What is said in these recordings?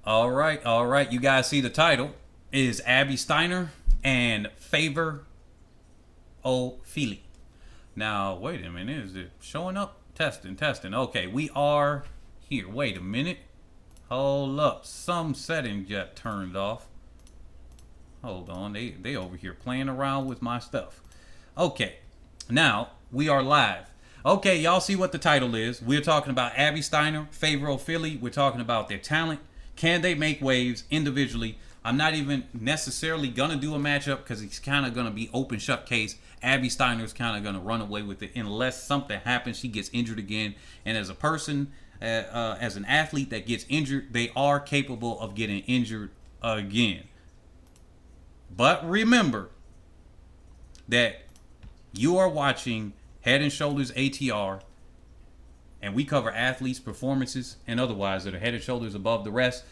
All right. You guys see the title is Abby Steiner and Favour Ofili. Now, wait a minute. Is it showing up? Testing. Okay, we are here. Wait a minute. Hold up. Some setting got turned off. Hold on. They over here playing around with my stuff. Okay. Now, we are live. Okay, y'all see what the title is. We're talking about Abby Steiner, Favour Ofili. We're talking about their talent. Can they make waves individually? I'm not even necessarily going to do a matchup because it's kind of going to be open shut case. Abby Steiner's kind of going to run away with it unless something happens. She gets injured again. And as a person, as an athlete that gets injured, they are capable of getting injured again. But remember that you are watching Head and Shoulders ATR, and we cover athletes' performances and otherwise that are head and shoulders above the rest.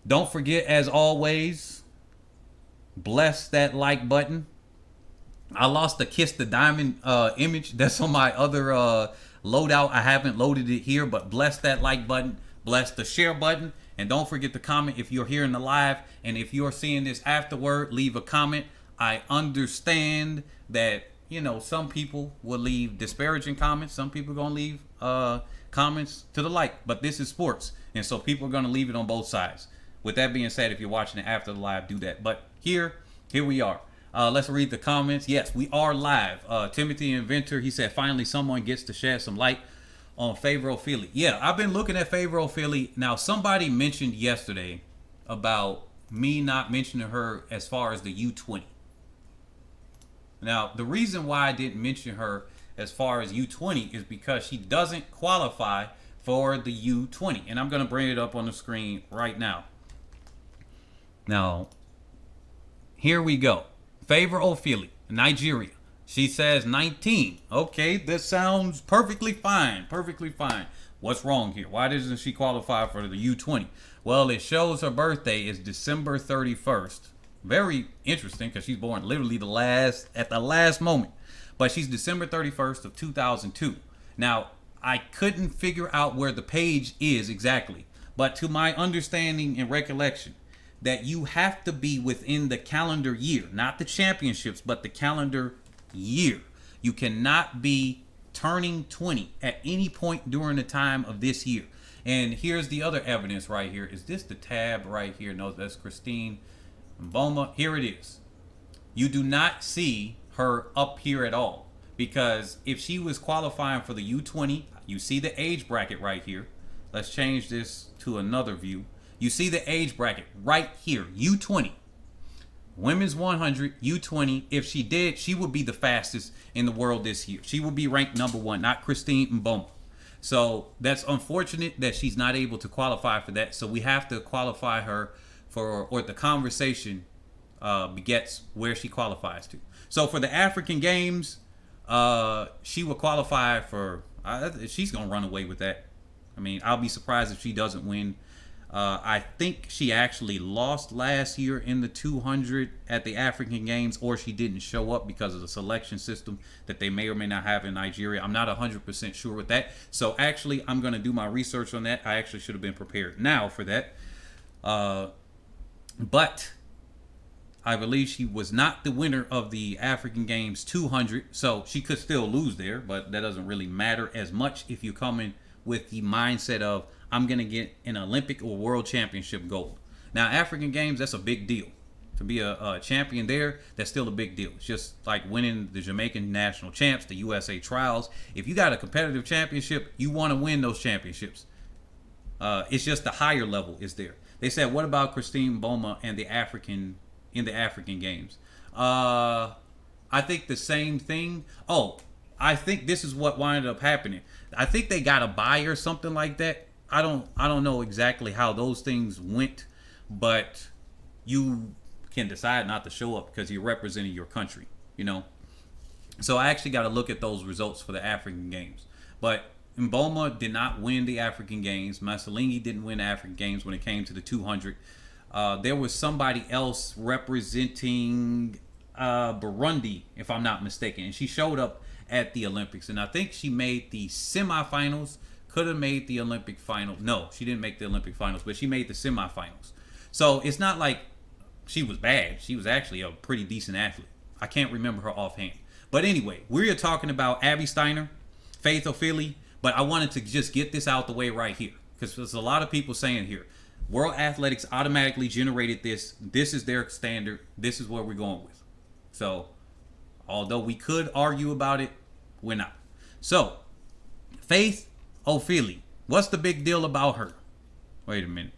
Don't forget, as always, bless that like button. I lost the Kiss the Diamond image that's on my other loadout. I haven't loaded it here, but bless that like button, bless the share button, and don't forget to comment if you're here in the live. And if you're seeing this afterward, leave a comment. I understand that, you know, some people will leave disparaging comments. Some people are going to leave comments to the like. But this is sports, and so people are going to leave it on both sides. With that being said, if you're watching it after the live, do that. But here we are. Let's read the comments. Yes, we are live. Timothy Inventor, he said, finally someone gets to shed some light on Favour Ofili. Yeah, I've been looking at Favour Ofili. Now, somebody mentioned yesterday about me not mentioning her as far as the U20. Now, the reason why I didn't mention her as far as U20 is because she doesn't qualify for the U20. And I'm going to bring it up on the screen right now. Now, here we go. Favour Ofili, Nigeria. She says 19. Okay, this sounds perfectly fine. Perfectly fine. What's wrong here? Why doesn't she qualify for the U20? Well, it shows her birthday is December 31st. Very interesting because she's born literally at the last moment. But she's December 31st of 2002. Now, I couldn't figure out where the page is exactly. But to my understanding and recollection, that you have to be within the calendar year, not the championships, but the calendar year. You cannot be turning 20 at any point during the time of this year. And here's the other evidence right here. Is this the tab right here? No, that's Christine Mboma. Here it is. You do not see her up here at all, because if she was qualifying for the U20, you see the age bracket right here. Let's change this to another view. You see the age bracket right here, U20. Women's 100, U20. If she did, she would be the fastest in the world this year. She would be ranked number one, not Christine Mboma. So that's unfortunate that she's not able to qualify for that. So we have to qualify her for, or the conversation begets where she qualifies to. So for the African Games, she will qualify for, she's going to run away with that. I mean, I'll be surprised if she doesn't win. I think she actually lost last year in the 200 at the African Games, or she didn't show up because of the selection system that they may or may not have in Nigeria. I'm not 100% sure with that. So actually, I'm going to do my research on that. I actually should have been prepared now for that. But I believe she was not the winner of the African Games 200. So she could still lose there, but that doesn't really matter as much if you come in with the mindset of, I'm going to get an Olympic or World Championship gold. Now, African Games, that's a big deal. To be a champion there, that's still a big deal. It's just like winning the Jamaican national champs, the USA trials. If you got a competitive championship, you want to win those championships. It's just the higher level is there. They said, what about Christine Mboma and the African Games? I think the same thing. Oh, I think this is what wound up happening. I think they got a buy or something like that. I don't know exactly how those things went, but you can decide not to show up because you're representing your country, you know. So I actually got to look at those results for the African Games. But Mboma did not win the African Games. Masalingi didn't win the African Games when it came to the 200. There was somebody else representing Burundi, if I'm not mistaken, and she showed up at the Olympics, and I think she made the semifinals could have made the Olympic final. No, she didn't make the Olympic finals, but she made the semifinals. So it's not like she was bad. She was actually a pretty decent athlete. I can't remember her offhand. But anyway, we're talking about Abby Steiner, Faith Ofili, but I wanted to just get this out the way right here, because there's a lot of people saying here, World Athletics automatically generated this. This is their standard. This is what we're going with. So, although we could argue about it, we're not. So, Faith Ofili, what's the big deal about her? Wait a minute.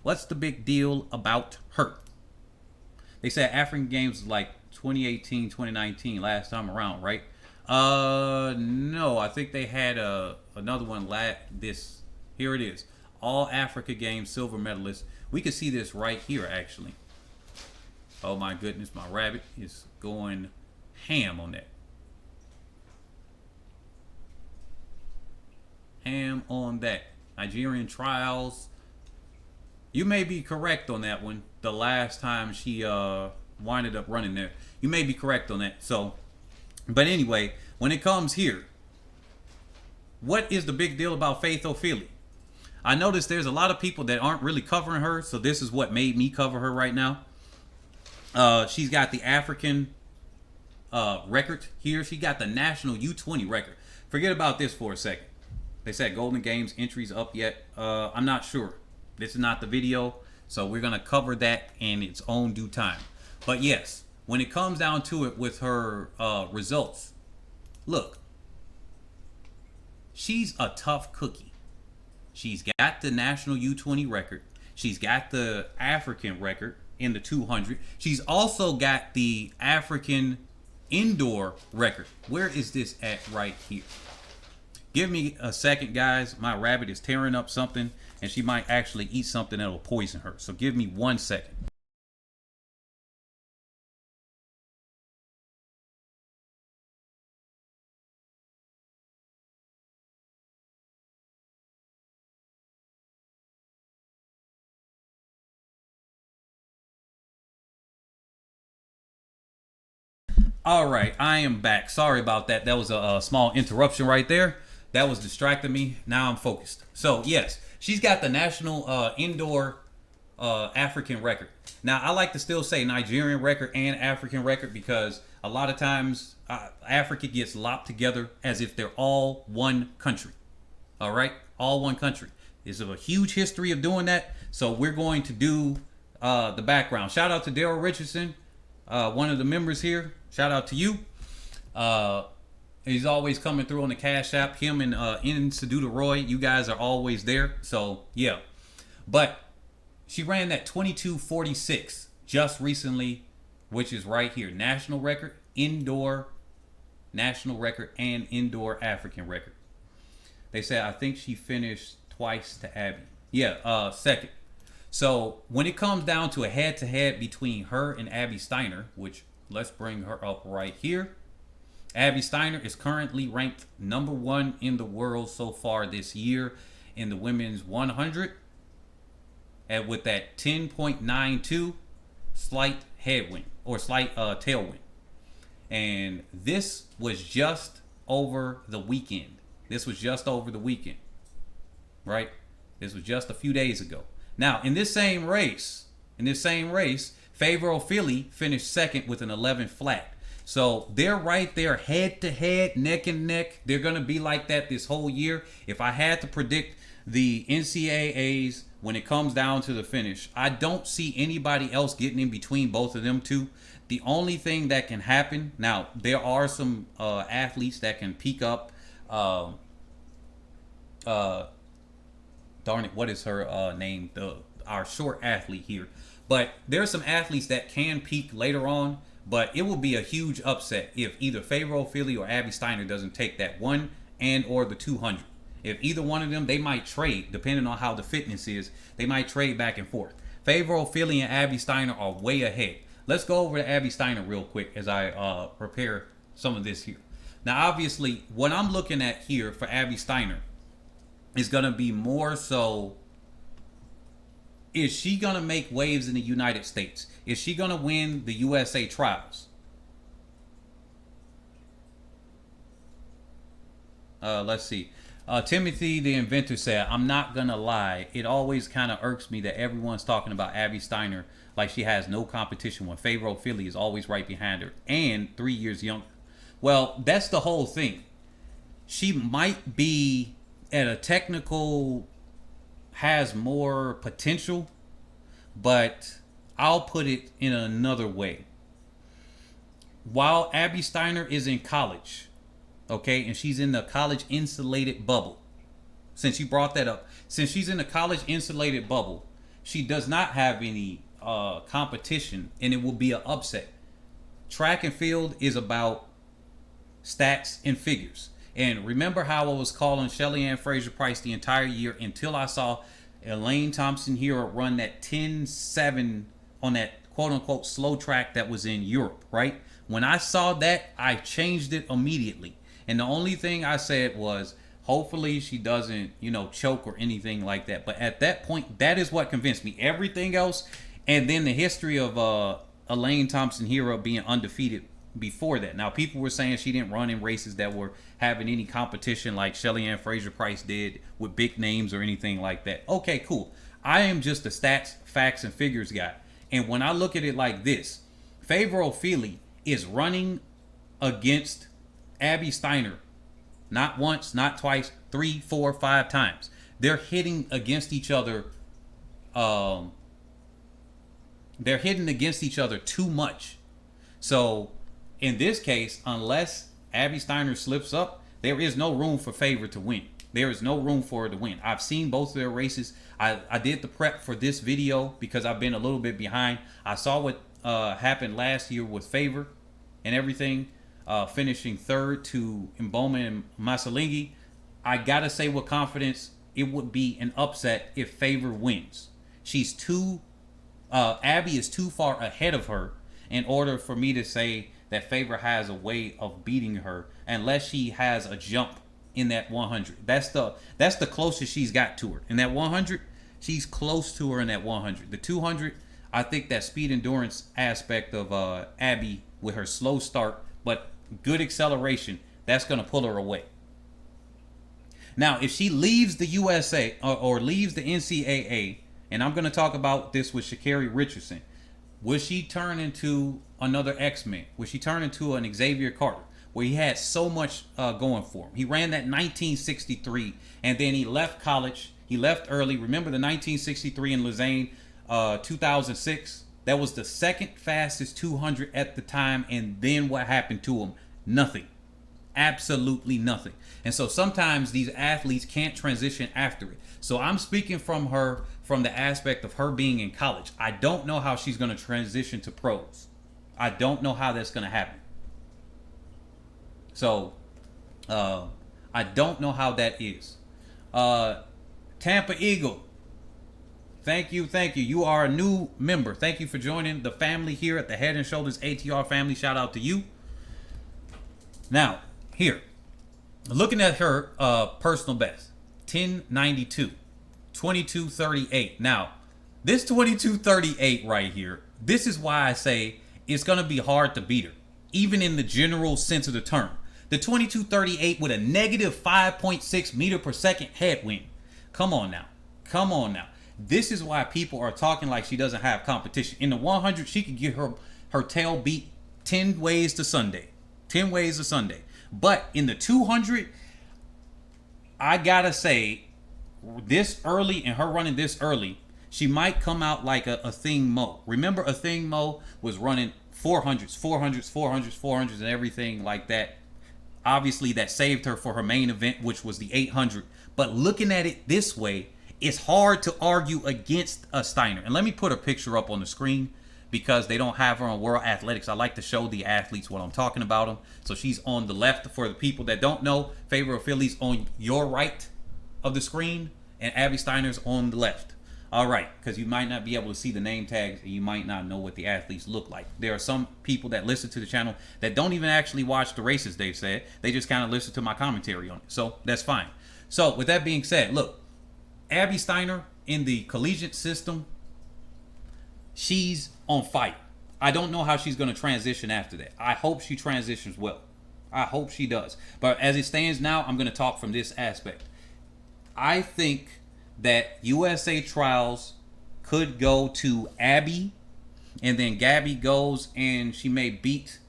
What's the big deal about her? They said African Games was like 2018, 2019 last time around, right? No, I think they had another one this. Here it is. All Africa Games silver medalists. We can see this right here, actually. Oh my goodness, my rabbit is going ham on that. Ham on that. Nigerian trials. You may be correct on that one. The last time she winded up running there. You may be correct on that. So, but anyway, when it comes here, what is the big deal about Faith Ofili? I noticed there's a lot of people that aren't really covering her, so this is what made me cover her right now. She's got the African record here. She got the national U20 record. Forget about this for a second. They said Golden Games entries up yet. I'm not sure. This is not the video, so we're going to cover that in its own due time. But yes, when it comes down to it with her results, look, she's a tough cookie. She's got the national U20 record. She's got the African record in the 200. She's also got the African indoor record. Where is this at right here? Give me a second, guys. My rabbit is tearing up something, and she might actually eat something that'll poison her. So give me 1 second. All right, I am back. Sorry about that. That was a small interruption right there. That was distracting me. Now I'm focused. So yes, she's got the national indoor African record. Now I like to still say Nigerian record and African record, because a lot of times Africa gets lopped together as if they're all one country. All right, all one country. There's a huge history of doing that. So we're going to do the background. Shout out to Daryl Richardson, one of the members here. Shout out to you. He's always coming through on the Cash App. Him and N. Seduta Roy, you guys are always there. So yeah, but she ran that 22:46 just recently, which is right here. National record, indoor national record, and indoor African record. They said I think she finished twice to Abby. Yeah, second. So when it comes down to a head-to-head between her and Abby Steiner, which let's bring her up right here. Abby Steiner is currently ranked #1 in the world so far this year in the women's 100, and with that 10.92 slight headwind or slight tailwind. And this was just over the weekend. This was just over the weekend, right? This was just a few days ago. Now, in this same race, Favour Ofili finished second with an 11 flat. So they're right there head to head, neck and neck. They're going to be like that this whole year. If I had to predict the NCAAs when it comes down to the finish, I don't see anybody else getting in between both of them two. The only thing that can happen, now there are some athletes that can peak up. Darn it, what is her name? Our short athlete here. But there are some athletes that can peak later on, but it will be a huge upset if either Favour Ofili or Abby Steiner doesn't take that 1 and or the 200. If either one of them, they might trade, depending on how the fitness is, they might trade back and forth. Favour Ofili and Abby Steiner are way ahead. Let's go over to Abby Steiner real quick as I prepare some of this here. Now, obviously, what I'm looking at here for Abby Steiner is going to be more so, is she going to make waves in the United States? Is she going to win the USA trials? Let's see. Timothy the Inventor said, I'm not gonna lie, it always kind of irks me that everyone's talking about Abby Steiner like she has no competition when Favour Ofili is always right behind her and 3 years younger. Well, that's the whole thing. She might be at a technical, has more potential, but I'll put it in another way. While Abby Steiner is in college, okay, and she's in the college insulated bubble. Since you brought that up, since she's in the college insulated bubble, she does not have any competition, and it will be an upset. Track and field is about stats and figures. And remember how I was calling Shelly Ann Fraser-Price the entire year until I saw Elaine Thompson-Herah run that 10-7 on that quote-unquote slow track that was in Europe, right? When I saw that, I changed it immediately. And the only thing I said was, hopefully she doesn't, choke or anything like that. But at that point, that is what convinced me. Everything else, and then the history of Elaine Thompson-Herah being undefeated before that. Now, people were saying she didn't run in races that were having any competition like Shelly Ann Fraser-Price did with big names or anything like that. Okay, cool. I am just a stats, facts, and figures guy. And when I look at it like this, Favour Ofili is running against Abby Steiner not once, not twice, 3, 4, 5 times. They're hitting against each other. They're hitting against each other too much. So in this case, unless Abby Steiner slips up, there is no room for Favour to win. There is no room for her to win. I've seen both of their races. I did the prep for this video because I've been a little bit behind. I saw what happened last year with Favour and everything, finishing third to Mboma and Masalingi. I gotta say with confidence, it would be an upset if Favour wins. Abby is too far ahead of her in order for me to say that Favour has a way of beating her unless she has a jump in that 100. That's the closest she's got to her. In that 100, she's close to her in that 100. The 200, I think that speed endurance aspect of Abby with her slow start but good acceleration, that's going to pull her away. Now, if she leaves the USA or leaves the NCAA, and I'm going to talk about this with Sha'Carri Richardson, will she turn into another X-Men? Will she turn into an Xavier Carter, where he had so much going for him? He ran that 1963, and then he left college. He left early. Remember the 1963 in Lausanne, 2006? That was the second fastest 200 at the time, and then what happened to him? Nothing. Absolutely nothing. And so sometimes these athletes can't transition after it. So I'm speaking from the aspect of her being in college. I don't know how she's going to transition to pros. I don't know how that's going to happen. So I don't know how that is. Tampa Eagle, thank you. You are a new member. Thank you for joining the family here at the Head and Shoulders ATR family. Shout out to you. Now, here, looking at her personal best, 1092, 2238. Now, this 2238 right here, this is why I say it's going to be hard to beat her, even in the general sense of the term. The 2238 with a negative 5.6 meter per second headwind. Come on now. This is why people are talking like she doesn't have competition. In the 100, she could get her tail beat 10 ways to Sunday. 10 ways to Sunday. But in the 200, I gotta say, this early and her running this early, she might come out like a Thing Mo. Remember, a Thing Mo was running 400s, and everything like that. Obviously, that saved her for her main event, which was the 800. But looking at it this way, it's hard to argue against a Steiner. And let me put a picture up on the screen because they don't have her on World Athletics. I like to show the athletes what I'm talking about them. So she's on the left. For the people that don't know, Favour Ofili's on your right of the screen and Abby Steiner's on the left. All right, because you might not be able to see the name tags and you might not know what the athletes look like. There are some people that listen to the channel that don't even actually watch the races, they've said. They just kind of listen to my commentary on it. So that's fine. So with that being said, look, Abby Steiner in the collegiate system, she's on fire. I don't know how she's going to transition after that. I hope she transitions well. I hope she does. But as it stands now, I'm going to talk from this aspect. I think that USA trials could go to Abby, and then Gabby goes and she may beat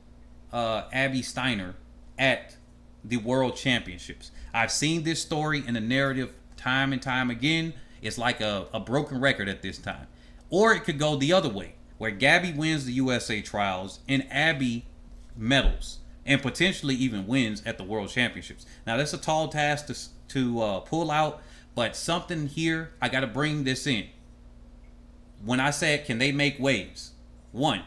Abby Steiner at the World Championships. I've seen this story in the narrative time and time again. It's like a broken record at this time. Or it could go the other way, where Gabby wins the USA trials and Abby medals and potentially even wins at the World Championships. Now, that's a tall task to pull out, but something here, I got to bring this in. When I said, can they make waves? One,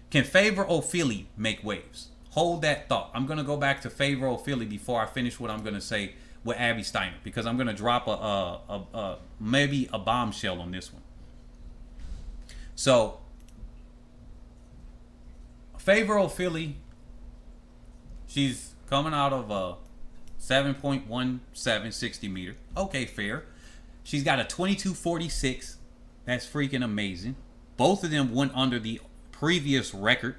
can Favour Ofili make waves? Hold that thought. I'm going to go back to Favour Ofili before I finish what I'm going to say with Abby Steiner, because I'm going to drop maybe a bombshell on this one. So, Favour Ofili, she's coming out of a 7.17 60 meter. Okay, fair. She's got a 22.46. That's freaking amazing. Both of them went under the previous record,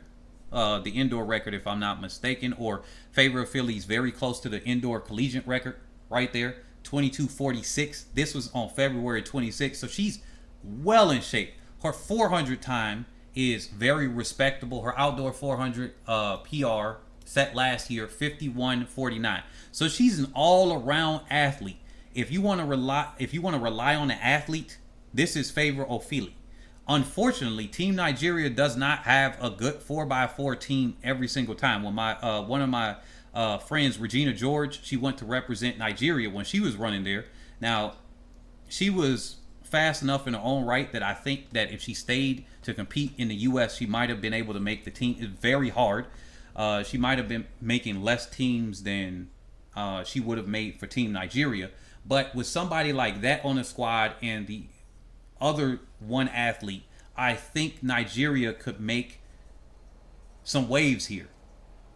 the indoor record, if I'm not mistaken, or Favour Ofili is very close to the indoor collegiate record right there, 22.46. This was on February 26th, so she's well in shape. Her 400 time is very respectable. Her outdoor 400 PR set last year, 51.49. So she's an all-around athlete. If you want to rely on an athlete, this is Favour Ofili. Unfortunately, Team Nigeria does not have a good 4x4 team every single time. When one of my friends, Regina George, she went to represent Nigeria when she was running there. Now, she was fast enough in her own right that I think that if she stayed to compete in the U.S., she might have been able to make the team. It's very hard. She might have been making less teams than she would have made for Team Nigeria. But with somebody like that on the squad and the other one athlete, I think Nigeria could make some waves here.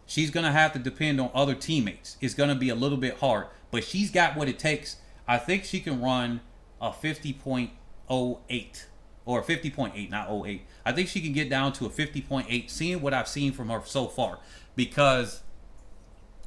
She's going to have to depend on other teammates. It's going to be a little bit hard, but she's got what it takes. I think she can run a 50.08 or 50.8, not 08. I think she can get down to a 50.8, seeing what I've seen from her so far, because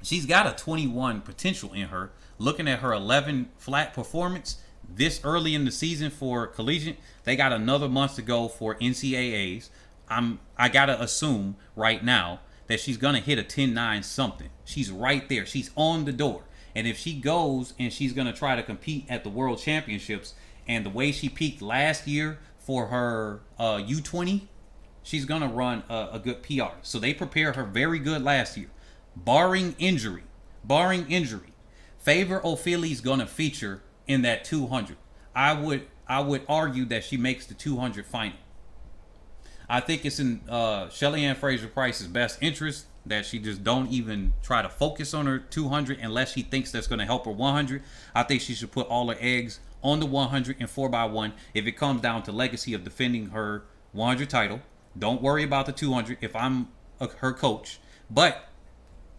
she's got a 21 potential in her. Looking at her 11 flat performance this early in the season for collegiate, they got another month to go for NCAAs. I gotta assume right now that she's gonna hit a 10.9 something. She's right there. She's on the door. And if she goes and she's gonna try to compete at the World Championships, and the way she peaked last year for her U20, she's gonna run a good PR. So they prepared her very good last year, barring injury. Favour Ofili's gonna feature in that 200. I would argue that she makes the 200 final. I think it's in Shelly Ann Fraser-Price's best interest that she just don't even try to focus on her 200 unless she thinks that's going to help her 100. I think she should put all her eggs on the 100 and 4x1 if it comes down to legacy of defending her 100 title. Don't worry about the 200 if I'm her coach. But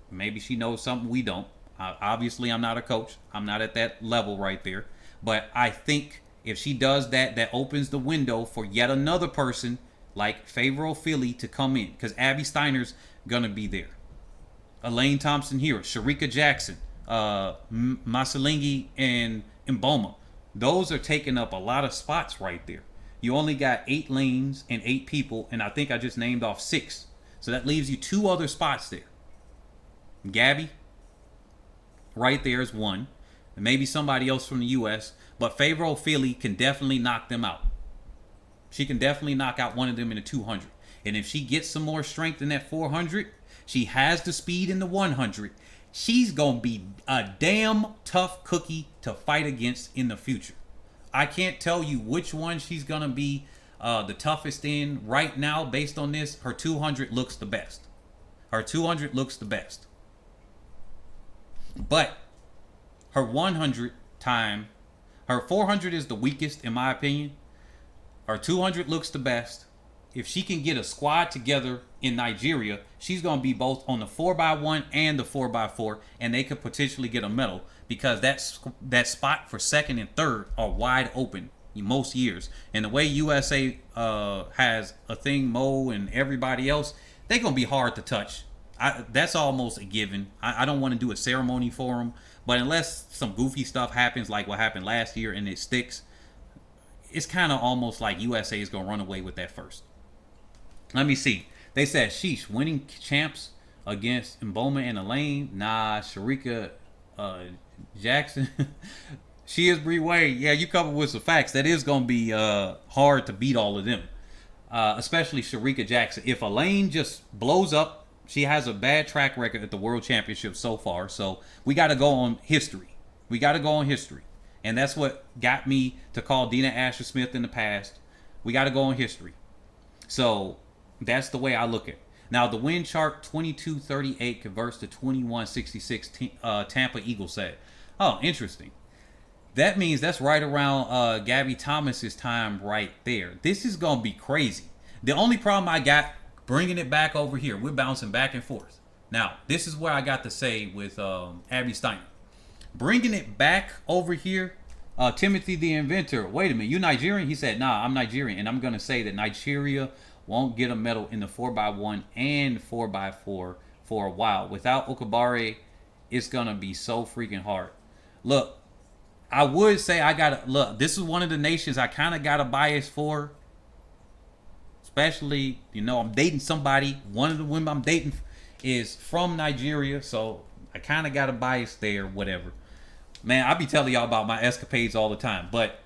maybe she knows something we don't. Obviously, I'm not a coach. I'm not at that level right there. But I think if she does that, that opens the window for yet another person like Favour Ofili to come in, because Abby Steiner's going to be there. Elaine Thompson-Herah, Sharika Jackson, Masalingi, and Mboma. Those are taking up a lot of spots right there. You only got 8 lanes and 8 people, and I think I just named off 6. So that leaves you 2 other spots there. Gabby, right there is 1. And maybe somebody else from the U.S., but Favour Ofili can definitely knock them out. She can definitely knock out one of them in the 200. And if she gets some more strength in that 400, she has the speed in the 100. She's going to be a damn tough cookie to fight against in the future. I can't tell you which one she's going to be the toughest in right now. Based on this, her 200 looks the best. Her 200 looks the best. But her 100 time, her 400 is the weakest in my opinion. Her 200 looks the best. If she can get a squad together in Nigeria, she's going to be both on the 4x1 and the 4x4, and they could potentially get a medal, because that spot for second and third are wide open most years. And the way USA has a thing, Mo and everybody else, they're going to be hard to touch. That's almost a given. I don't want to do a ceremony for him, but unless some goofy stuff happens like what happened last year and it sticks, it's kind of almost like USA is gonna run away with that first. Let me see. They said, sheesh, winning champs against Mboma and Elaine. Nah, Sharika Jackson. She is Bree Wade. Yeah, you come up with some facts. That is going to be hard to beat all of them. Especially Sharika Jackson. If Elaine just blows up, she has a bad track record at the World Championship so far. So we got to go on history. We got to go on history. And that's what got me to call Dina Asher Smith in the past. We got to go on history. So that's the way I look at it. Now, the win chart 2238 converts to 2166 Tampa Eagle said. Oh, interesting. That means that's right around Gabby Thomas's time right there. This is going to be crazy. The only problem I got, bringing it back over here, we're bouncing back and forth. Now, this is where I got to say with Abby Steiner. Bringing it back over here, Timothy the Inventor, wait a minute, you Nigerian? He said, nah, I'm Nigerian. And I'm going to say that Nigeria won't get a medal in the 4x1 and 4x4 for a while. Without Okabare, it's going to be so freaking hard. Look, I would say this is one of the nations I kind of got a bias for. Especially, I'm dating somebody. One of the women I'm dating is from Nigeria, so I kind of got a bias there, whatever. Man, I be telling y'all about my escapades all the time. But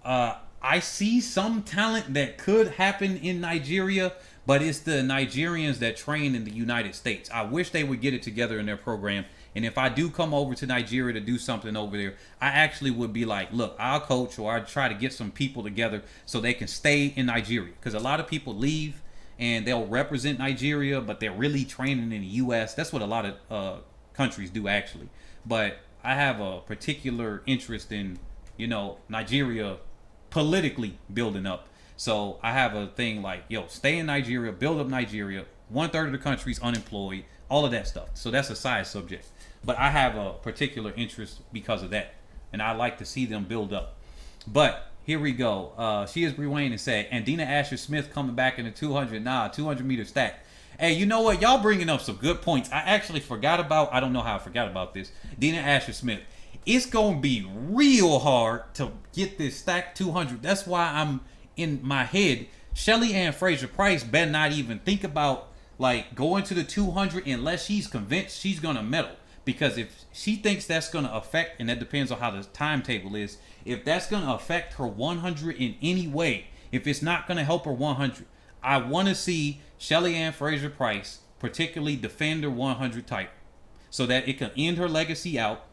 I see some talent that could happen in Nigeria, but it's the Nigerians that train in the United States. I wish they would get it together in their program. And if I do come over to Nigeria to do something over there, I actually would be like, look, I'll coach, or I'll try to get some people together so they can stay in Nigeria. Because a lot of people leave and they'll represent Nigeria, but they're really training in the U.S. That's what a lot of countries do, actually. But I have a particular interest in, Nigeria politically building up. So I have a thing like, stay in Nigeria, build up Nigeria. 1/3 of the country's unemployed, all of that stuff. So that's a side subject. But I have a particular interest because of that. And I like to see them build up. But here we go. She is Bree Wayne and said, and Dina Asher Smith coming back in the 200. 200 meter stack. Hey, you know what? Y'all bringing up some good points. I actually forgot about, I don't know how I forgot about this. Dina Asher Smith. It's going to be real hard to get this stack 200. That's why I'm in my head. Shelly Ann Fraser Price better not even think about going to the 200 unless she's convinced she's going to medal. Because if she thinks that's going to affect, and that depends on how the timetable is, if that's going to affect her 100 in any way, if it's not going to help her 100, I want to see Shelly Ann Fraser Price particularly defend her 100 title so that it can end her legacy out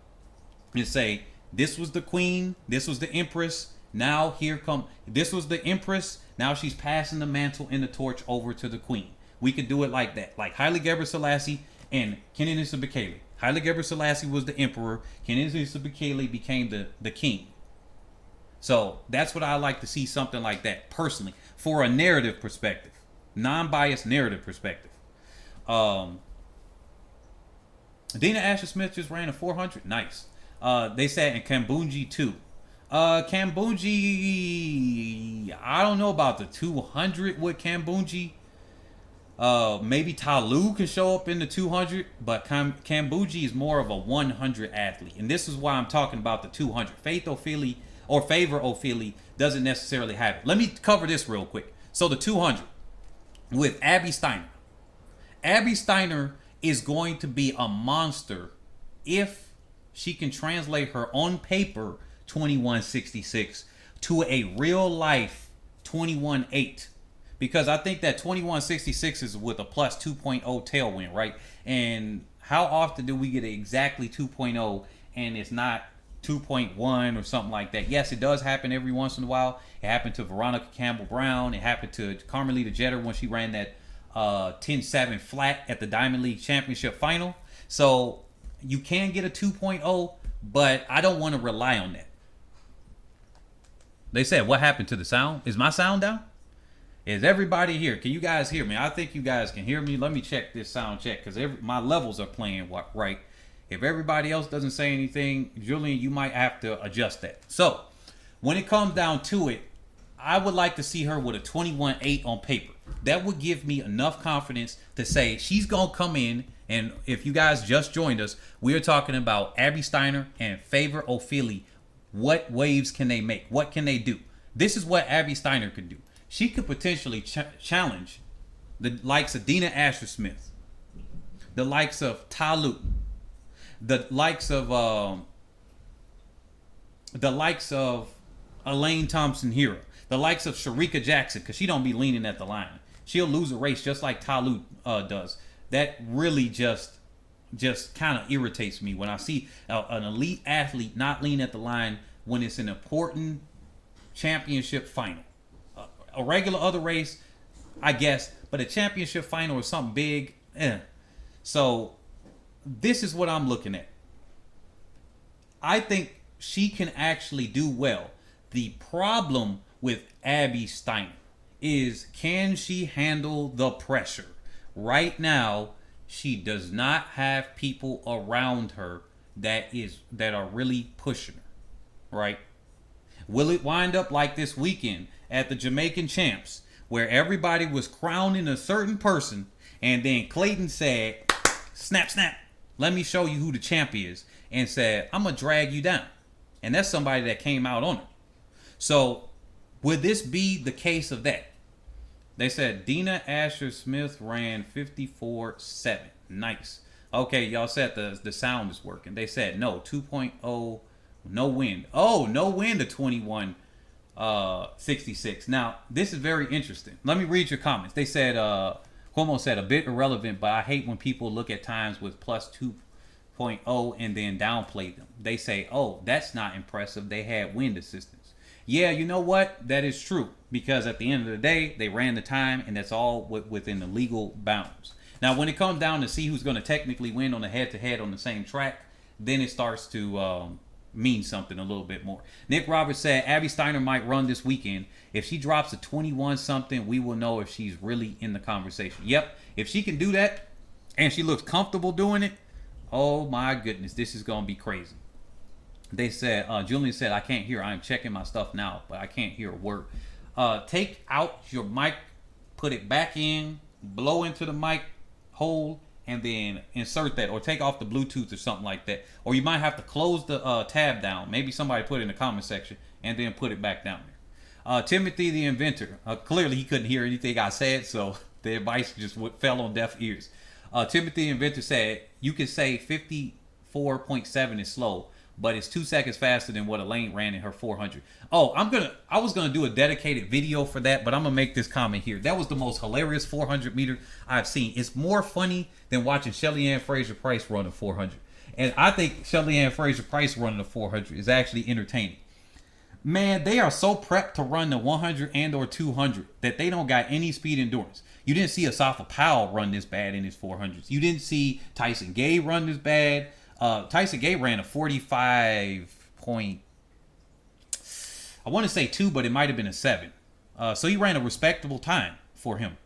and say, this was the queen, this was the empress, now this was the empress, now she's passing the mantle and the torch over to the queen. We could do it like that. Like Haile Gebrselassie and Kenenisa Bekele. Haile Gebrselassie was the emperor, Kenenisa Bekele became the king. So that's what I like to see, something like that, personally, for a narrative perspective. Non-biased narrative perspective. Dina Asher Smith just ran a 400. Nice. They said in Kambunji too. Kambunji, I don't know about the 200 with Kambunji. Maybe Talu can show up in the 200, but Kambunji is more of a 100 athlete. And this is why I'm talking about the 200. Favour Ofili doesn't necessarily have it. Let me cover this real quick. So the 200 with Abby Steiner. Abby Steiner is going to be a monster if she can translate her on paper 2166 to a real life 21.8. Because I think that 2166 is with a plus 2.0 tailwind, right? And how often do we get exactly 2.0 and it's not 2.1 or something like that? Yes, it does happen every once in a while. It happened to Veronica Campbell-Brown. It happened to Carmelita Jeter when she ran that 10-7 flat at the Diamond League Championship final. So you can get a 2.0, but I don't want to rely on that. They said, what happened to the sound? Is my sound down? Is everybody here? Can you guys hear me? I think you guys can hear me. Let me check this sound check because my levels are playing right. If everybody else doesn't say anything, Julian, you might have to adjust that. So when it comes down to it, I would like to see her with a 21.8 on paper. that would give me enough confidence to say she's gonna come in. And if you guys just joined us, we are talking about Abby Steiner and Favour Ofili. What waves can they make? What can they do? This is what Abby Steiner could do. She could potentially challenge the likes of Dina Asher Smith, the likes of Ta Luton, the likes of Elaine Thompson Hero, the likes of Sharika Jackson, because she don't be leaning at the line. She'll lose a race just like Ta Luton does. That really just kind of irritates me when I see an elite athlete not lean at the line when it's an important championship final. A regular other race, I guess, but a championship final or something big, So this is what I'm looking at. I think she can actually do well. The problem with Abby Steiner is, can she handle the pressure? Right now, she does not have people around her that are really pushing her, right? Will it wind up like this weekend at the Jamaican Champs, where everybody was crowning a certain person, and then Clayton said, snap, snap, let me show you who the champ is, and said, I'm going to drag you down. And that's somebody that came out on her. So would this be the case of that? They said Dina Asher Smith ran 54.7. Nice. Okay, y'all said the sound is working. They said no, 2.0, no wind. Oh, no wind to 21.66. Now, this is very interesting. Let me read your comments. They said, Cuomo said, a bit irrelevant, but I hate when people look at times with plus 2.0 and then downplay them. They say, oh, that's not impressive. They had wind assistance. Yeah, you know what? That is true, because at the end of the day, they ran the time, and that's all within the legal bounds. Now, when it comes down to see who's going to technically win on the head-to-head on the same track, then it starts to mean something a little bit more. Nick Roberts said, Abby Steiner might run this weekend. If she drops a 21-something, we will know if she's really in the conversation. Yep, if she can do that, and she looks comfortable doing it, oh my goodness, this is going to be crazy. They said, Julian said, I can't hear. I'm checking my stuff now, but I can't hear a word. Take out your mic, put it back in, blow into the mic hole, and then insert that, or take off the Bluetooth or something like that. Or you might have to close the tab down. Maybe somebody put it in the comment section and then put it back down there. Timothy the Inventor. Clearly he couldn't hear anything I said, so the advice just fell on deaf ears. Timothy the Inventor said, you can say 54.7 is slow, but it's 2 seconds faster than what Elaine ran in her 400. Oh, I was gonna do a dedicated video for that, but I'm gonna make this comment here. That was the most hilarious 400 meter I've seen. It's more funny than watching Shelly Ann Fraser-Price run a 400. And I think Shelly Ann Fraser-Price running a 400 is actually entertaining. Man, they are so prepped to run the 100 and or 200 that they don't got any speed endurance. You didn't see Asafa Powell run this bad in his 400s. You didn't see Tyson Gay run this bad. Tyson Gay ran a 45 point, I want to say 2, but it might have been a 7. So he ran a respectable time for him.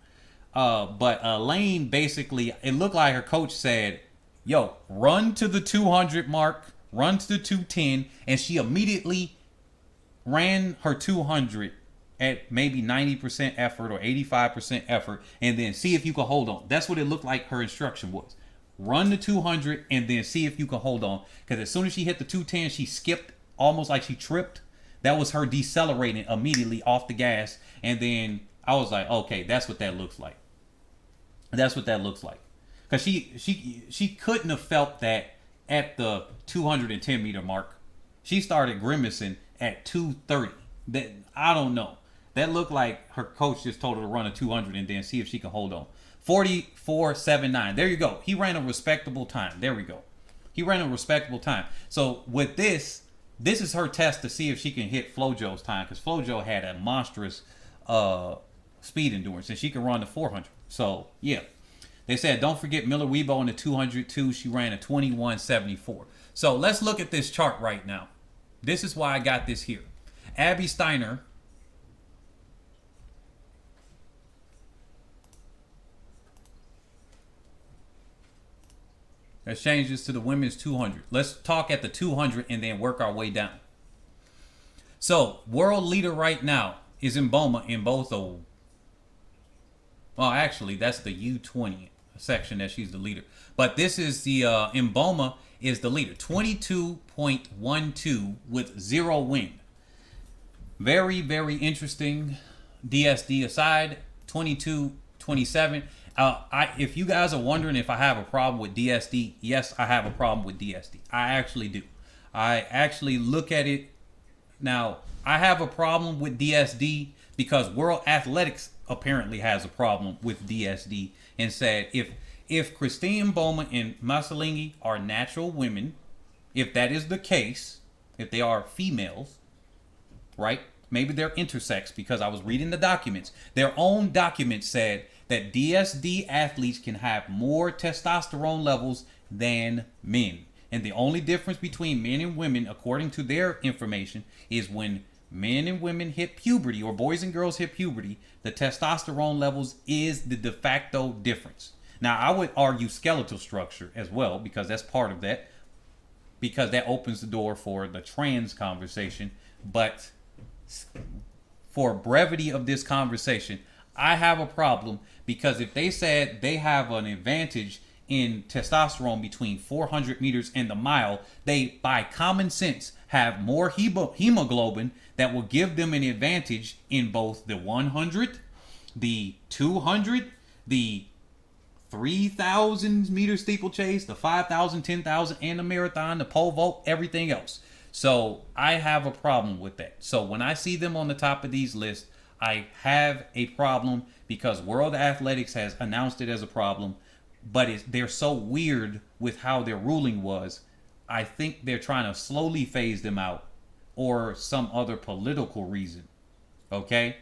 But Lane, basically, it looked like her coach said, yo, run to the 200 mark, run to the 210, and she immediately ran her 200 at maybe 90% effort or 85% effort, and then see if you can hold on. That's what it looked like her instruction was. Run the 200 and then see if you can hold on. Because as soon as she hit the 210, she skipped almost like she tripped. That was her decelerating immediately off the gas. And then I was like, okay, that's what that looks like. That's what that looks like. Because she couldn't have felt that at the 210 meter mark. She started grimacing at 230. That, I don't know. That looked like her coach just told her to run a 200 and then see if she can hold on. 44.79. There you go. He ran a respectable time. There we go. He ran a respectable time. So with this is her test to see if she can hit Flojo's time, because Flojo had a monstrous speed endurance and she can run the 400. So yeah, they said don't forget Miller Weibo in the 200 too. She ran a 21.74. So let's look at this chart right now. This is why I got this here. Abby Steiner. Let's change this to the women's 200. Let's talk at the 200 and then work our way down. So, world leader right now is in Boma in both a Well, actually, that's the U20 section that she's the leader. But this is the Mboma is the leader. 22.12 with 0 win. Very, very interesting. DSD aside, 22-27. If you guys are wondering if I have a problem with DSD, yes, I have a problem with DSD. I actually do. I actually look at it. Now, I have a problem with DSD because World Athletics apparently has a problem with DSD and said if Christine Mboma and Masalingi are natural women, if that is the case, if they are females, right? Maybe they're intersex, because I was reading the documents. Their own documents said that DSD athletes can have more testosterone levels than men. And the only difference between men and women, according to their information, is when men and women hit puberty, or boys and girls hit puberty, the testosterone levels is the de facto difference. Now, I would argue skeletal structure as well, because that's part of that, because that opens the door for the trans conversation. But for brevity of this conversation, I have a problem, because if they said they have an advantage in testosterone between 400 meters and the mile, they, by common sense, have more hemoglobin that will give them an advantage in both the 100, the 200, the 3,000 meter steeplechase, the 5,000, 10,000, and the marathon, the pole vault, everything else. So I have a problem with that. So when I see them on the top of these lists, I have a problem, because World Athletics has announced it as a problem, but they're so weird with how their ruling was. I think they're trying to slowly phase them out, or some other political reason. Okay?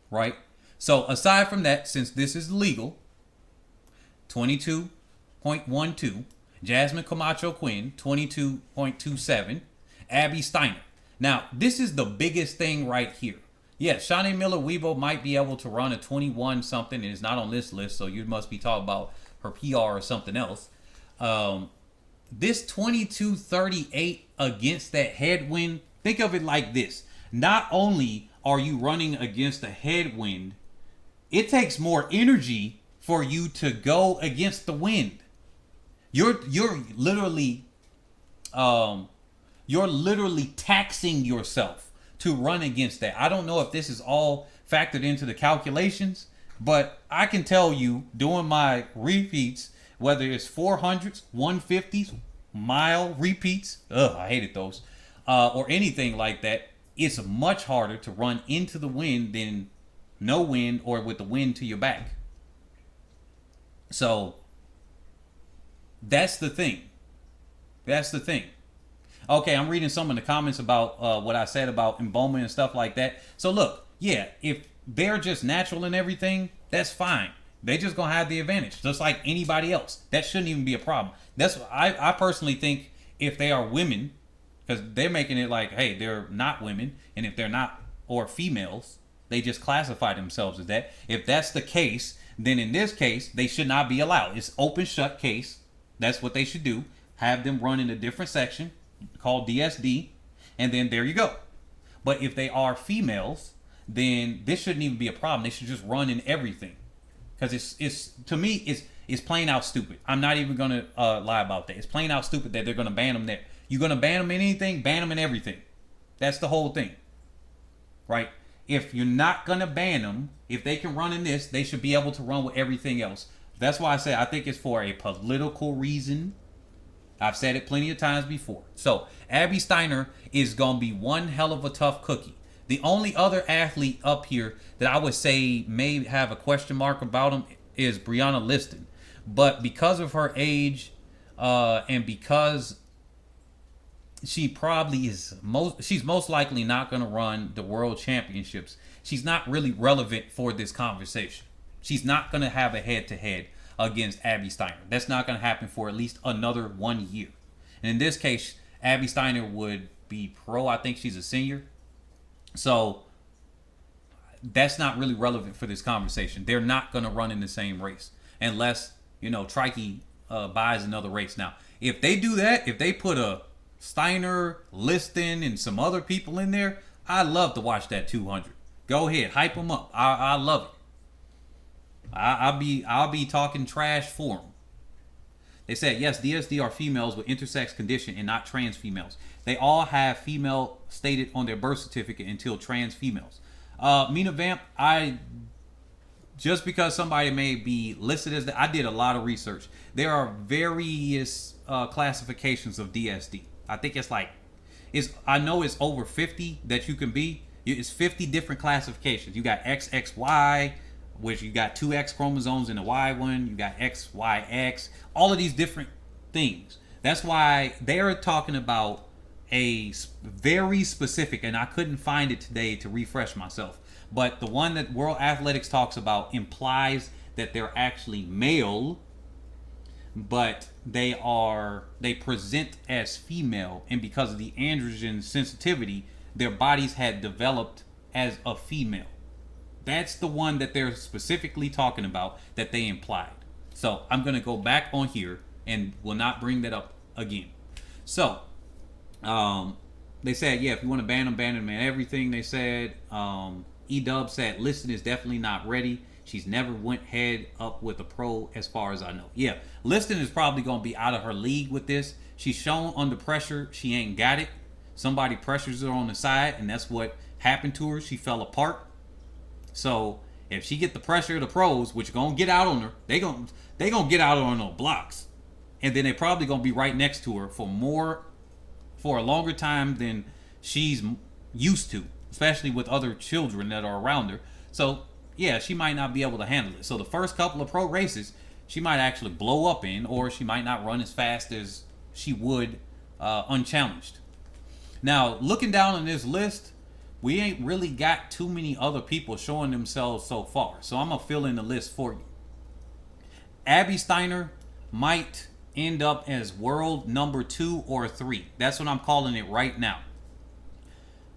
Right? So aside from that, since this is legal, 22.12, Jasmine Camacho Quinn, 22.27, Abby Steiner. Now, this is the biggest thing right here. Yes, Shanae Miller-Weibo might be able to run a 21 something, and it's not on this list, so you must be talking about her PR or something else. This 22.38 against that headwind, think of it like this. Not only are you running against a headwind, it takes more energy for you to go against the wind. You're literally taxing yourself to run against that. I don't know if this is all factored into the calculations, but I can tell you, doing my repeats, whether it's 400s, 150s, mile repeats, I hated those, or anything like that, it's much harder to run into the wind than no wind, or with the wind to your back. So that's the thing. That's the thing. Okay, I'm reading some of the comments about what I said about Mboma and stuff like that. So look, yeah, if they're just natural and everything, that's fine. They just gonna have the advantage, just like anybody else. That shouldn't even be a problem. That's I personally think, if they are women, because they're making it like, hey, they're not women, and if they're not, or females, they just classify themselves as that. If that's the case, then in this case, they should not be allowed. It's open shut case. That's what they should do. Have them run in a different section called DSD, and then there you go. But if they are females, then this shouldn't even be a problem. They should just run in everything, because it's to me it's plain out stupid. I'm not even gonna lie about that. It's plain out stupid that they're gonna ban them there. You're gonna ban them in anything, ban them in everything. That's the whole thing, right? If you're not gonna ban them, if they can run in this, they should be able to run with everything else. That's why I say I think it's for a political reason. I've said it plenty of times before. So Abby Steiner is going to be one hell of a tough cookie. The only other athlete up here that I would say may have a question mark about him is Brianna Liston. But because of her age, and because she probably is she's most likely not going to run the world championships, she's not really relevant for this conversation. She's not going to have a head-to-head against Abby Steiner. That's not going to happen for at least another 1 year. And in this case, Abby Steiner would be pro. I think she's a senior. So that's not really relevant for this conversation. They're not going to run in the same race unless, Trikey buys another race. Now, if they do that, if they put a Steiner, Liston, and some other people in there, I'd love to watch that 200. Go ahead, hype them up. I love it. I'll be talking trash for them. They said yes, DSD are females with intersex condition and not trans females. They all have female stated on their birth certificate until trans females. Mina Vamp, I just because somebody may be listed as that, I did a lot of research. There are various classifications of DSD. I think I know it's over 50 that you can be. It's 50 different classifications. You got XXY, which you got two X chromosomes in the Y one. You got XYX. All of these different things. That's why they're talking about a very specific, and I couldn't find it today to refresh myself. But the one that World Athletics talks about implies that they're actually male, but they present as female, and because of the androgen sensitivity, their bodies had developed as a female. That's the one that they're specifically talking about that they implied. So I'm going to go back on here and will not bring that up again. So they said, yeah, if you want to ban them, man, everything. They said E-Dub said Liston is definitely not ready. She's never went head up with a pro as far as I know. Yeah, Liston is probably going to be out of her league with this. She's shown under pressure. She ain't got it. Somebody pressures her on the side, and that's what happened to her. She fell apart. So if she get the pressure of the pros, which gonna get out on her, they gonna get out on those blocks, and then they probably gonna be right next to her for a longer time than she's used to, especially with other children that are around her. So yeah, she might not be able to handle it. So the first couple of pro races, she might actually blow up in, or she might not run as fast as she would unchallenged. Now looking down on this list, we ain't really got too many other people showing themselves so far. So I'm going to fill in the list for you. Abby Steiner might end up as world number 2 or 3. That's what I'm calling it right now.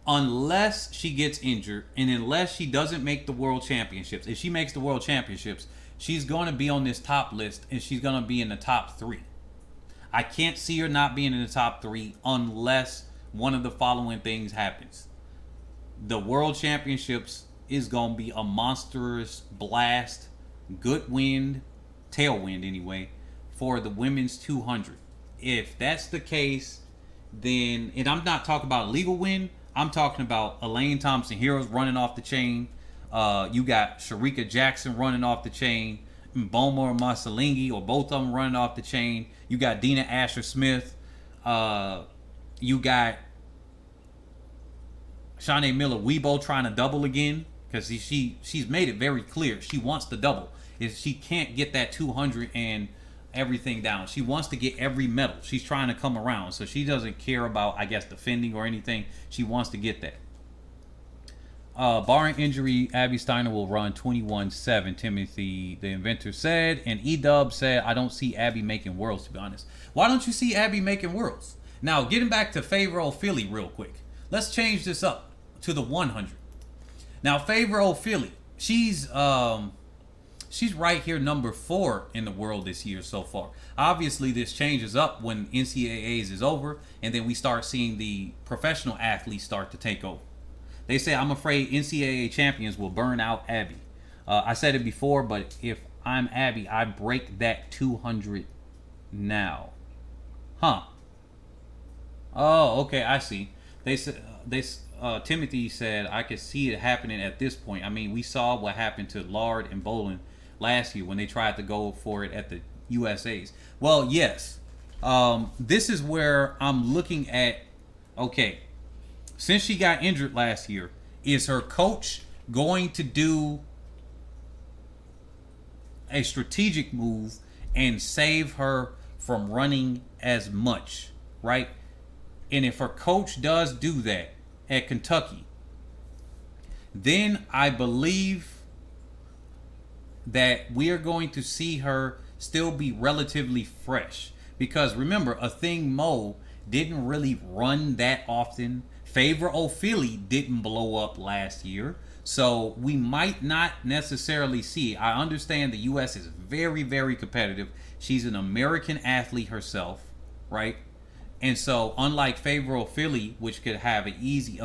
Unless she gets injured and unless she doesn't make the world championships. If she makes the world championships, she's going to be on this top list and she's going to be in the top 3. I can't see her not being in the top 3 unless one of the following things happens. The world championships is going to be a monstrous blast, good wind, tailwind anyway, for the women's 200. If that's the case, then, and I'm not talking about a legal win, I'm talking about Elaine Thompson Heroes running off the chain. You got Sharika Jackson running off the chain, Mboma or Masalingi, or both of them running off the chain. You got Dina Asher Smith. You got Shanae Miller-Weibo trying to double again, because she's made it very clear she wants to double. If she can't get that 200 and everything down, she wants to get every medal. She's trying to come around, so she doesn't care about, I guess, defending or anything. She wants to get that. Barring injury, Abby Steiner will run 21-7, Timothy the Inventor said. And E-Dub said, I don't see Abby making worlds, to be honest. Why don't you see Abby making worlds? Now, getting back to Favour Ofili real quick. Let's change this up to the 100. Now, Favour Ofili, she's right here number 4 in the world this year so far. Obviously, this changes up when NCAAs is over, and then we start seeing the professional athletes start to take over. They say, I'm afraid NCAA champions will burn out Abby. I said it before, but if I'm Abby, I break that 200 now. Huh. Oh, okay, I see. They said Timothy said I could see it happening at this point. I mean, we saw what happened to Lard and Bolin last year when they tried to go for it at the USAs. Well, yes. This is where I'm looking at, okay, since she got injured last year, is her coach going to do a strategic move and save her from running as much, right? And if her coach does do that at Kentucky, then I believe that we are going to see her still be relatively fresh. Because remember, a thing Mo didn't really run that often. Favour Ofili didn't blow up last year. So we might not necessarily see. I understand the U.S. is very, very competitive. She's an American athlete herself, right? And so, unlike Favour Ofili, which could have a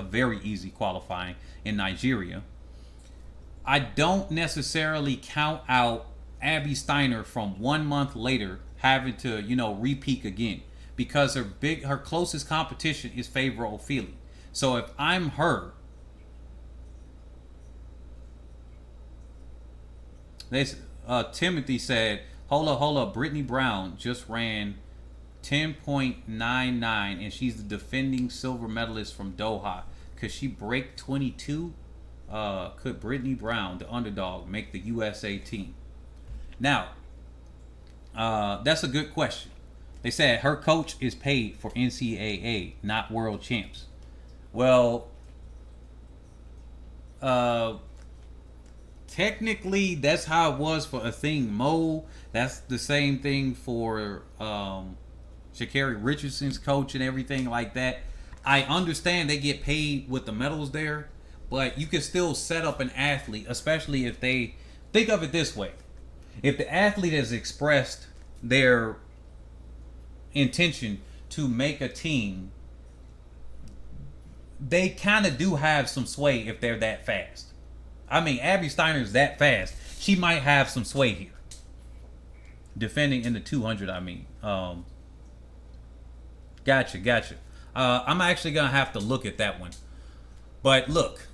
very easy qualifying in Nigeria, I don't necessarily count out Abby Steiner from 1 month later having to, repeak again, because her closest competition is Favour Ofili. So if I'm her, Timothy said, hold up, Brittany Brown just ran 10.99 and she's the defending silver medalist from Doha. Could she break 22? Could Brittany Brown, the underdog, make the USA team? Now, that's a good question. They said her coach is paid for NCAA, not world champs. Well, technically, that's how it was for Athene Mo. That's the same thing for Sha'Carri Richardson's coach and everything like that. I understand they get paid with the medals there, but you can still set up an athlete, especially if they think of it this way. If the athlete has expressed their intention to make a team, they kind of do have some sway if they're that fast. I mean, Abby Steiner's that fast. She might have some sway here. Defending in the 200, I mean. Gotcha. I'm actually going to have to look at that one. But look,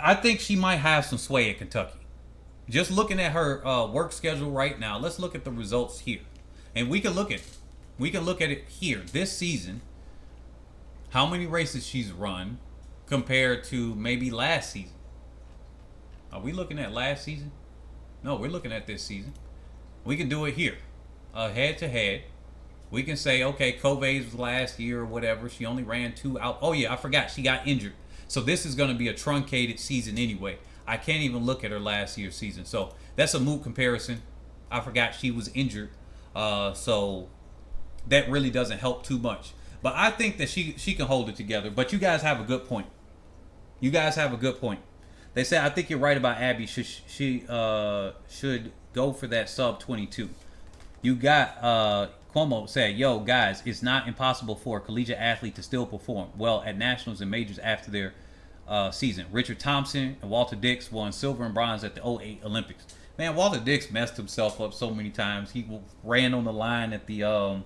I think she might have some sway at Kentucky. Just looking at her work schedule right now, let's look at the results here. And we can look at it here. This season, how many races she's run compared to maybe last season. Are we looking at last season? No, we're looking at this season. We can do it here. Head to head. We can say, okay, Kove's was last year or whatever. She only ran 2 out. Oh, yeah, I forgot. She got injured. So this is going to be a truncated season anyway. I can't even look at her last year's season. So that's a moot comparison. I forgot she was injured. So that really doesn't help too much. But I think that she can hold it together. But you guys have a good point. They said, I think you're right about Abby. She should go for that sub 22. You got Cuomo said, yo, guys, it's not impossible for a collegiate athlete to still perform well at nationals and majors after their season. Richard Thompson and Walter Dix won silver and bronze at the 08 Olympics. Man, Walter Dix messed himself up so many times. He ran on the line at the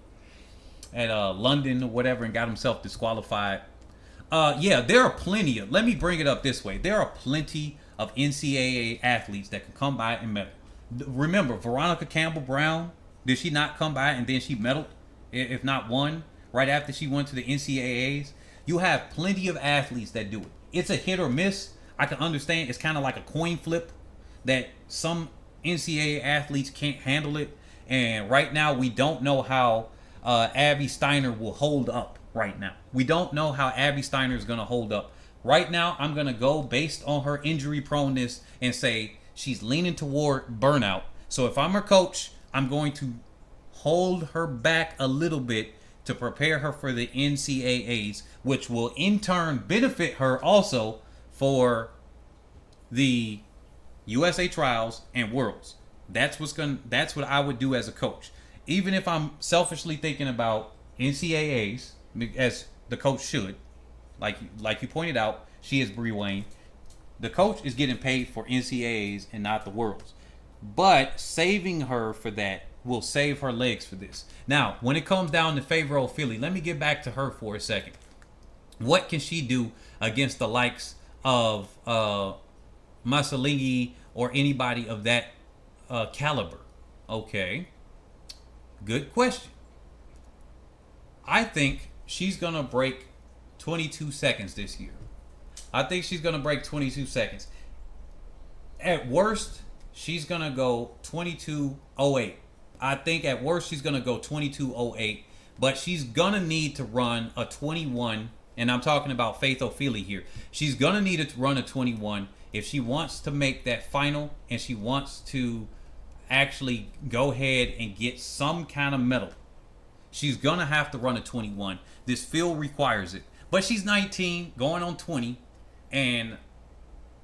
London or whatever and got himself disqualified. Yeah, there are plenty of, let me bring it up this way. There are plenty of NCAA athletes that can come by and medal. Remember, Veronica Campbell-Brown, did she not come by and then she medaled, if not won, right after she went to the NCAAs? You have plenty of athletes that do it. It's a hit or miss. I can understand. It's kind of like a coin flip that some NCAA athletes can't handle it. And right now, we don't know how Abby Steiner will hold up right now. We don't know how Abby Steiner is going to hold up. Right now, I'm going to go based on her injury proneness and say she's leaning toward burnout. So if I'm her coach, I'm going to hold her back a little bit to prepare her for the NCAAs, which will in turn benefit her also for the USA trials and worlds. That's what I would do as a coach. Even if I'm selfishly thinking about NCAAs, as the coach should, like you pointed out, she is Bree Wayne. The coach is getting paid for NCAAs and not the worlds. But saving her for that will save her legs for this. Now, when it comes down to Favour Ofili, let me get back to her for a second. What can she do against the likes of Masalingi or anybody of that caliber? Okay, good question. I think she's going to break 22 seconds this year. I think she's going to break 22 seconds. At worst, she's going to go 22:08. I think at worst she's going to go 22:08, but she's going to need to run a 21, and I'm talking about Faith Ofili here. She's going to need to run a 21 if she wants to make that final and she wants to actually go ahead and get some kind of medal. She's going to have to run a 21. This field requires it. But she's 19, going on 20, and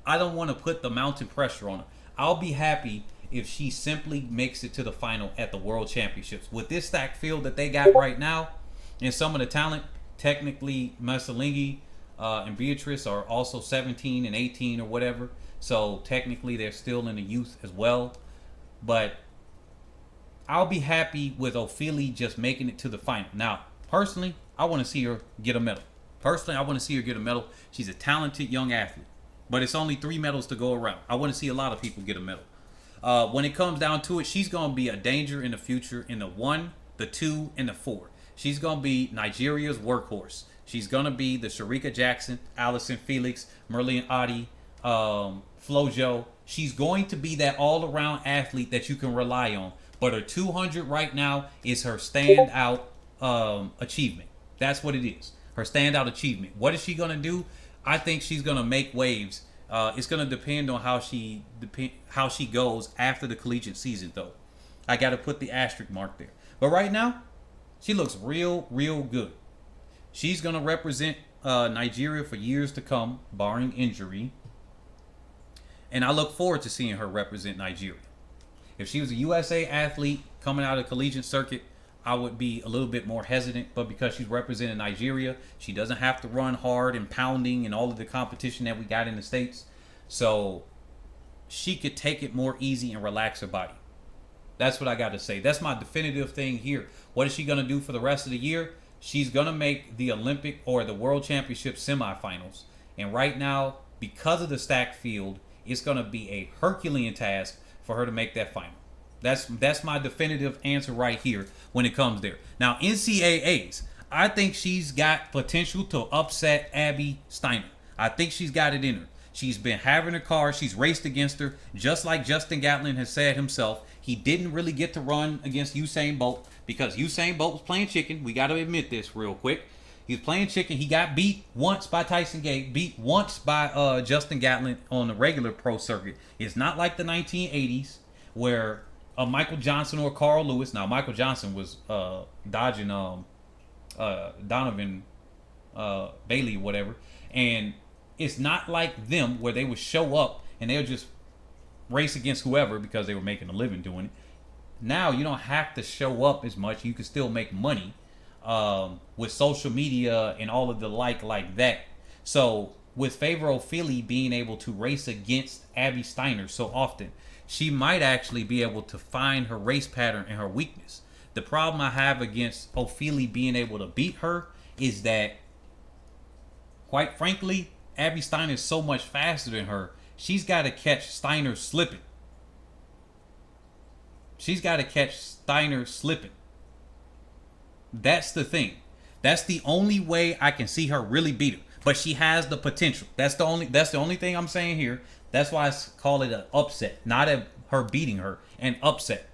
I don't want to put the mountain pressure on her. I'll be happy if she simply makes it to the final at the World Championships. With this stacked field that they got right now and some of the talent, technically Masalingi, and Beatrice are also 17 and 18 or whatever. So technically they're still in the youth as well. But I'll be happy with Ofili just making it to the final. Now, personally, I want to see her get a medal. She's a talented young athlete. But it's only 3 medals to go around. I want to see a lot of people get a medal. When it comes down to it, she's going to be a danger in the future in the 1, the 2, and the 4. She's going to be Nigeria's workhorse. She's going to be the Sharika Jackson, Allison Felix, Merlin Adi, Flojo. She's going to be that all-around athlete that you can rely on. But her 200 right now is her standout achievement. That's what it is. Her standout achievement. What is she going to do? I think she's going to make waves. It's going to depend on how she goes after the collegiate season, though. I got to put the asterisk mark there. But right now, she looks real good. She's going to represent Nigeria for years to come, barring injury. And I look forward to seeing her represent Nigeria. If she was a USA athlete coming out of the collegiate circuit, I would be a little bit more hesitant. But because she's representing Nigeria, she doesn't have to run hard and pounding and all of the competition that we got in the States. So she could take it more easy and relax her body. That's what I got to say. That's my definitive thing here. What is she going to do for the rest of the year? She's going to make the Olympic or the World Championship semifinals. And right now, because of the stacked field, it's going to be a Herculean task for her to make that final. That's my definitive answer right here when it comes there. Now, NCAAs, I think she's got potential to upset Abby Steiner. I think she's got it in her. She's been having her car. She's raced against her, just like Justin Gatlin has said himself. He didn't really get to run against Usain Bolt because Usain Bolt was playing chicken. We got to admit this real quick. He was playing chicken. He got beat once by Tyson Gay, beat once by Justin Gatlin on the regular pro circuit. It's not like the 1980s where Michael Johnson or Carl Lewis. Now, Michael Johnson was dodging Donovan Bailey or whatever. And it's not like them where they would show up and they'll just race against whoever because they were making a living doing it. Now, you don't have to show up as much. You can still make money with social media and all of the like that. So, with Favour Ofili being able to race against Abby Steiner so often, she might actually be able to find her race pattern and her weakness. The problem I have against Ofili being able to beat her is that, quite frankly, Abby Steiner is so much faster than her. She's got to catch Steiner slipping. That's the thing. That's the only way I can see her really beat her. But she has the potential. That's the only thing I'm saying here. That's why I call it an upset, not her beating her, an upset.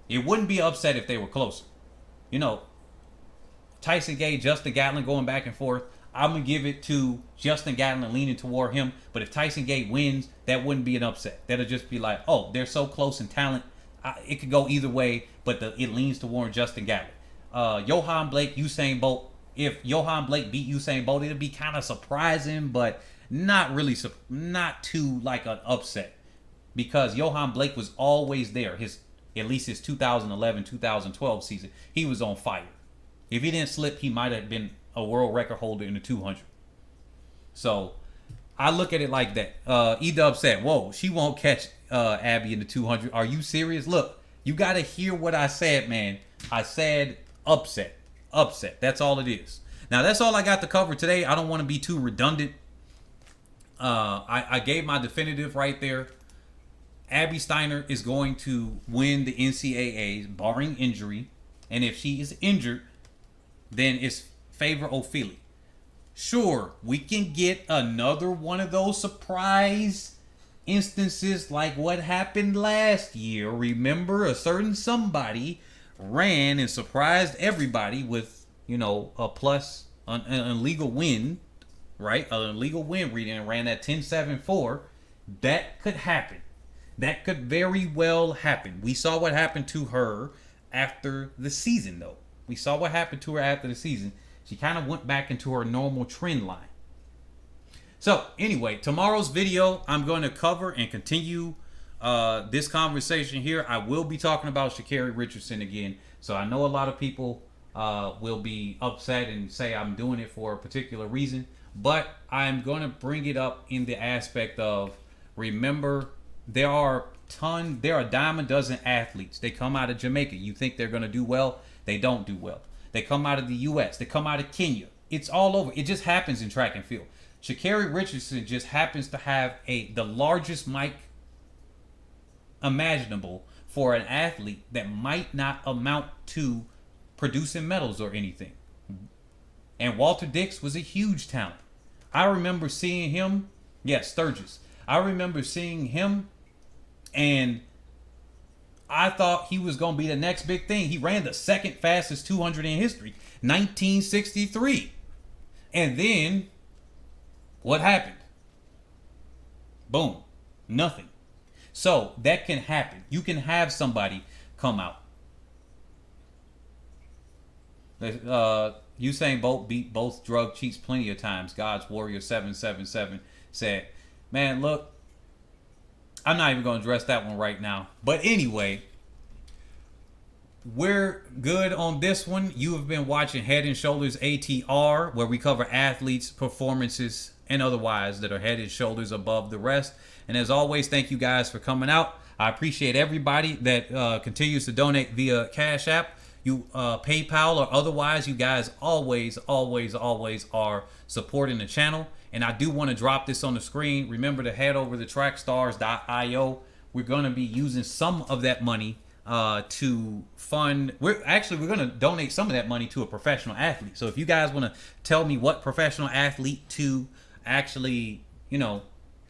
It wouldn't be an upset if they were closer. You know, Tyson Gay, Justin Gatlin going back and forth. I'm going to give it to Justin Gatlin leaning toward him. But if Tyson Gay wins, that wouldn't be an upset. That'll just be like, oh, they're so close in talent. It could go either way, but it leans toward Justin Gatlin. Johan Blake, Usain Bolt. If Johan Blake beat Usain Bolt, it'd be kind of surprising, but not really, not too like an upset. Because Johan Blake was always there. At least his 2011-2012 season, he was on fire. If he didn't slip, he might have been a world record holder in the 200. So I look at it like that. E-Dub said, whoa, she won't catch Abby in the 200. Are you serious? Look, you got to hear what I said, man. I said upset. That's all it is. Now, that's all I got to cover today. I don't want to be too redundant. I gave my definitive right there. Abby Steiner is going to win the NCAAs, barring injury. And if she is injured, then it's Favour Ofili. Sure, we can get another one of those surprise instances like what happened last year. Remember, a certain somebody ran and surprised everybody with, a plus, an illegal win, right? An illegal win reading and ran that 10-7-4. That could happen. That could very well happen. We saw what happened to her after the season, though. She kind of went back into her normal trend line. So, anyway, tomorrow's video, I'm going to cover and continue this conversation here. I will be talking about Sha'Carri Richardson again. So, I know a lot of people will be upset and say I'm doing it for a particular reason. but I'm going to bring it up in the aspect of, remember, there are a dime a dozen athletes. They come out of Jamaica. You think they're going to do well? They don't do well. They come out of the U.S. They come out of Kenya. It's all over. It just happens in track and field. Sha'Carri Richardson just happens to have the largest mic imaginable for an athlete that might not amount to producing medals or anything. And Walter Dix was a huge talent. I remember seeing him, Sturgis. I remember seeing him, and I thought he was going to be the next big thing. He ran the second fastest 200 in history, 1963. And then, what happened? Boom. Nothing. So, that can happen. You can have somebody come out. Usain Bolt beat both drug cheats plenty of times. God's Warrior 777 said, man, look, I'm not even going to address that one right now. But anyway, we're good on this one. You have been watching Head and Shoulders ATR, where we cover athletes, performances, and otherwise that are head and shoulders above the rest. And as always, thank you guys for coming out. I appreciate everybody that continues to donate via Cash App, PayPal, or otherwise. You guys always are supporting the channel. And I do want to drop this on the screen. Remember to head over to trackstars.io. We're going to be using some of that money to fund. We're going to donate some of that money to a professional athlete. So if you guys want to tell me what professional athlete to actually,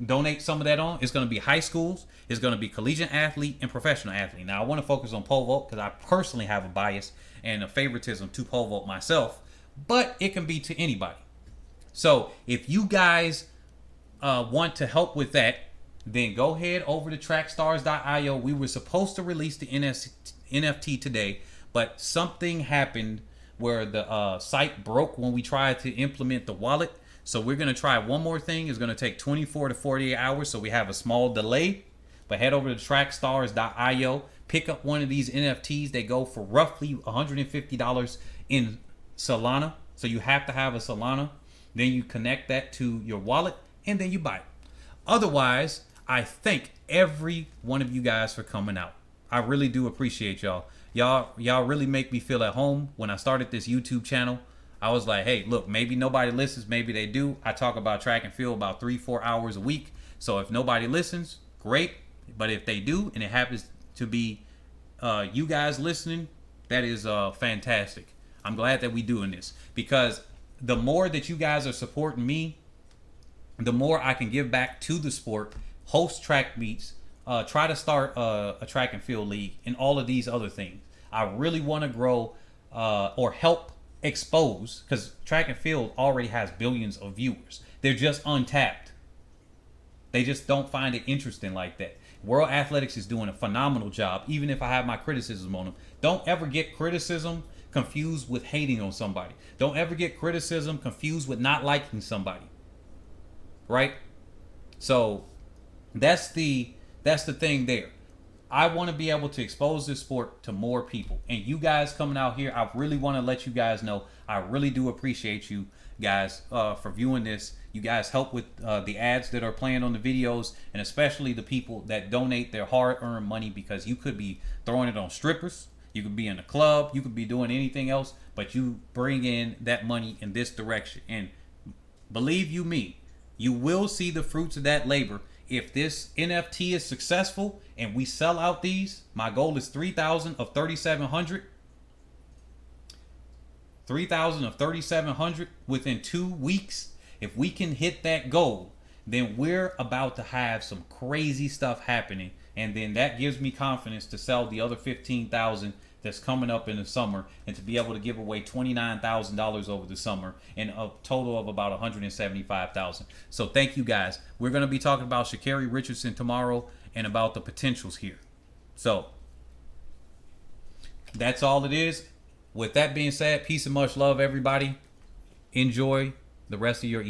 donate some of that on, it's going to be high schools, it's going to be collegiate athlete and professional athlete. Now I want to focus on pole vault because I personally have a bias and a favoritism to pole vault myself, but it can be to anybody. So if you guys want to help with that, then go ahead over to trackstars.io. We were supposed to release the NFT today, but something happened where the site broke when we tried to implement the wallet. So we're going to try one more thing. It's going to take 24 to 48 hours, so we have a small delay. But head over to trackstars.io. Pick up one of these NFTs. They go for roughly $150 in Solana. So you have to have a Solana. Then you connect that to your wallet, and then you buy it. Otherwise, I thank every one of you guys for coming out. I really do appreciate y'all. Y'all really make me feel at home. When I started this YouTube channel, I was like, hey, look, maybe nobody listens, maybe they do. I talk about track and field about 3-4 hours a week. So if nobody listens, great. But if they do, and it happens to be you guys listening, that is fantastic. I'm glad that we're doing this, because the more that you guys are supporting me, the more I can give back to the sport, host track meets, try to start a track and field league, and all of these other things. I really want to grow or help expose, because track and field already has billions of viewers. They're just untapped. They just don't find it interesting like that. World Athletics is doing a phenomenal job, even if I have my criticism on them. Don't ever get criticism confused with hating on somebody. Don't ever get criticism confused with not liking somebody. Right? So that's the thing there. I want to be able to expose this sport to more people. And you guys coming out here, I really want to let you guys know, I really do appreciate you guys for viewing this. You guys help with the ads that are playing on the videos, and especially the people that donate their hard-earned money, because you could be throwing it on strippers, you could be in a club, you could be doing anything else, but you bring in that money in this direction. And believe you me, you will see the fruits of that labor. If this NFT is successful and we sell out these, my goal is 3,000 of 3,700. 3,000 of 3,700 within 2 weeks. If we can hit that goal, then we're about to have some crazy stuff happening. And then that gives me confidence to sell the other 15,000 that's coming up in the summer, and to be able to give away $29,000 over the summer, and a total of about $175,000. So thank you guys. We're going to be talking about Sha'Carri Richardson tomorrow and about the potentials here. So that's all it is. With that being said, peace and much love, everybody. Enjoy the rest of your evening.